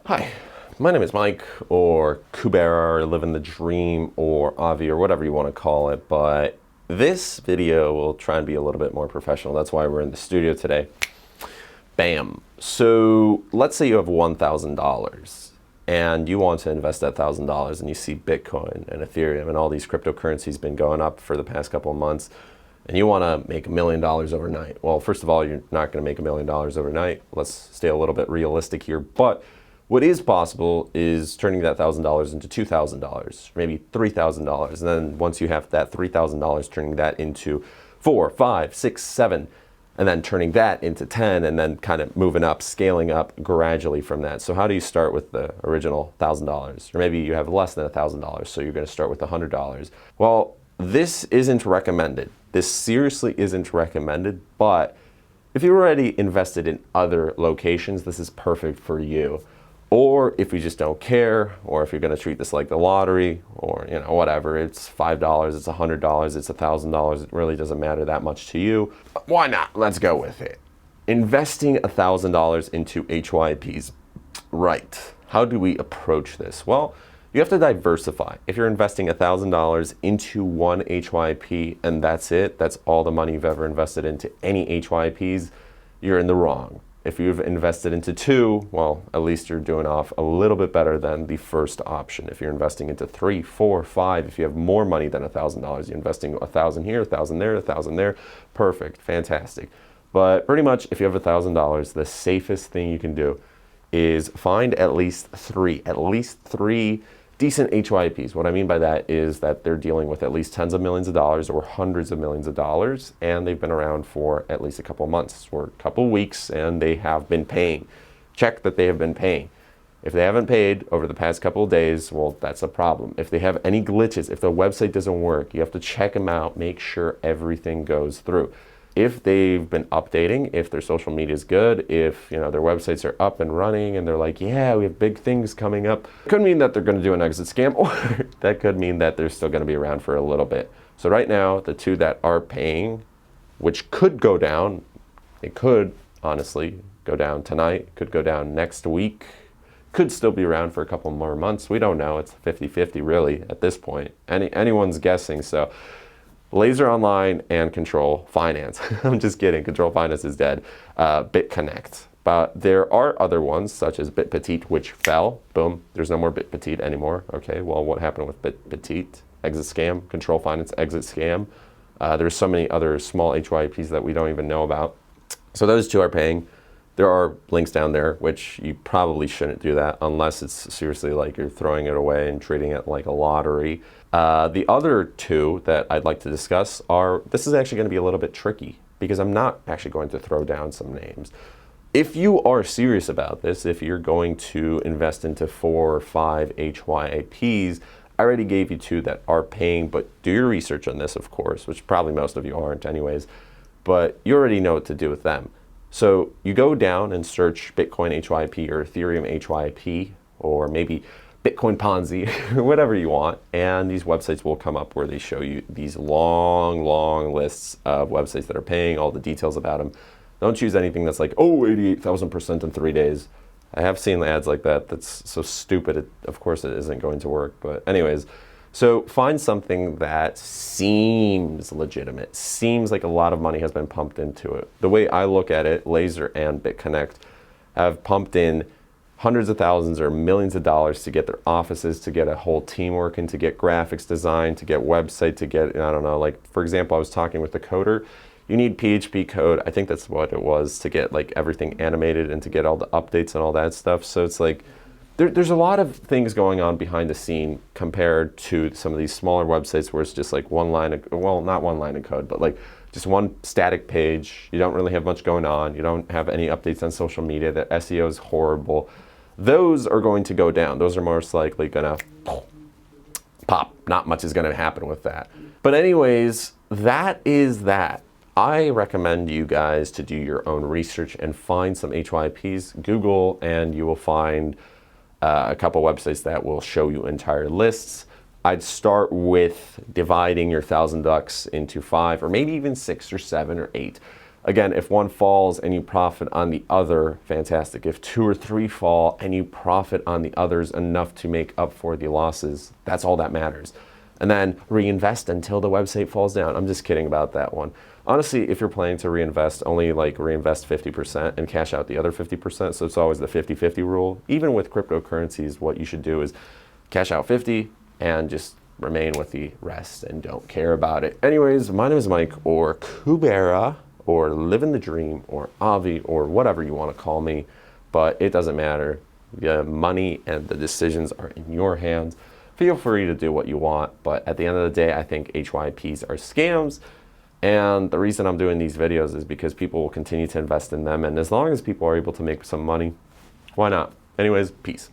Hi, my name is Mike, or Kubera, or Living the Dream, or Avi, or whatever you want to call it, but this video will try and be a little bit more professional. That's why we're in the studio today. Bam. So let's say you have $1,000 and you want to invest that $1,000 and you see Bitcoin and Ethereum and all these cryptocurrencies been going up for the past couple of months, and you want to make $1 million overnight. Well, first of all, you're not going to make $1 million overnight. Let's stay a little bit realistic here, but what is possible is turning that $1,000 into $2,000, maybe $3,000. And then once you have that $3,000, turning that into 4, 5, 6, 7, and then turning that into 10, and then kind of moving up, scaling up gradually from that. So how do you start with the original $1,000? Or maybe you have less than $1,000, so you're going to start with $100. Well, this isn't recommended. This seriously isn't recommended, but if you're already invested in other locations, this is perfect for you. Or if you just don't care, or if you're going to treat this like the lottery, or whatever, it's $5, it's $100, it's $1,000, it really doesn't matter that much to you. Why not? Let's go with it. Investing $1,000 into HYIPs. Right. How do we approach this? Well, you have to diversify. If you're investing $1,000 into one HYIP and that's it, that's all the money you've ever invested into any HYIPs, you're in the wrong. If you've invested into two, well, at least you're doing off a little bit better than the first option. If you're investing into 3, 4, 5, if you have more money than $1,000, you're investing 1,000 here, 1,000 there, 1,000 there, perfect, fantastic. But pretty much if you have $1,000, the safest thing you can do is find at least three decent HYIPs. What I mean by that is that they're dealing with at least tens of millions of dollars or hundreds of millions of dollars, and they've been around for at least a couple of months or a couple of weeks, and they have been paying. Check that they have been paying. If they haven't paid over the past couple of days, well, that's a problem. If they have any glitches, if the website doesn't work, you have to check them out, make sure everything goes through. If they've been updating, if their social media is good, if their websites are up and running and they're like, yeah, we have big things coming up, it could mean that they're going to do an exit scam, or that could mean that they're still going to be around for a little bit. So right now, the two that are paying, which could go down, it could honestly go down tonight, could go down next week, could still be around for a couple more months. We don't know. It's 50-50 really at this point. Anyone's guessing. So Laser.online and Control Finance. I'm just kidding. Control Finance is dead. BitConnect. But there are other ones, such as BitPetite, which fell. Boom. There's no more BitPetite anymore. Okay, well, what happened with BitPetite? Exit scam. Control Finance, exit scam. There's so many other small HYIPs that we don't even know about. So those two are paying. There are links down there, which you probably shouldn't do that unless it's seriously like you're throwing it away and treating it like a lottery. The other two that I'd like to discuss are, this is actually going to be a little bit tricky because I'm not actually going to throw down some names. If you are serious about this, if you're going to invest into 4 or 5 HYIPs, I already gave you two that are paying, but do your research on this, of course, which probably most of you aren't anyways, but you already know what to do with them. So you go down and search Bitcoin HYIP or Ethereum HYIP, or maybe Bitcoin Ponzi, whatever you want, and these websites will come up where they show you these long lists of websites that are paying, all the details about them. Don't choose anything that's like, oh, 88,000% in 3 days. I have seen ads like that. That's so stupid. Of course it isn't going to work. But anyways, so find something that seems legitimate, seems like a lot of money has been pumped into it. The way I look at it, Laser and BitConnect have pumped in hundreds of thousands or millions of dollars to get their offices, to get a whole team working, to get graphics designed, to get website, to get, I don't know, like for example, I was talking with the coder. You need PHP code. I think that's what it was, to get like everything animated and to get all the updates and all that stuff. So it's like, there's a lot of things going on behind the scene compared to some of these smaller websites where it's just like one line of, well, not one line of code, but like just one static page. You don't really have much going on. You don't have any updates on social media. The SEO is horrible. Those are going to go down. Those are most likely gonna pop. Not much is gonna happen with that. But anyways, that is that. I recommend you guys to do your own research and find some HYIPs. Google and you will find a couple websites that will show you entire lists. I'd start with dividing your $1,000 into 5 or maybe even 6 or 7 or 8. Again, if one falls and you profit on the other, fantastic. If 2 or 3 fall and you profit on the others enough to make up for the losses, that's all that matters. And then reinvest until the website falls down. I'm just kidding about that one. Honestly, if you're planning to reinvest, only like reinvest 50% and cash out the other 50%. So it's always the 50-50 rule. Even with cryptocurrencies, what you should do is cash out 50 and just remain with the rest and don't care about it. Anyways, my name is Mike, or Kubera, or Living the Dream, or Avi, or whatever you want to call me, but it doesn't matter. The money and the decisions are in your hands. Feel free to do what you want, but at the end of the day, I think HYIPs are scams, and the reason I'm doing these videos is because people will continue to invest in them, and as long as people are able to make some money, why not? Anyways, peace.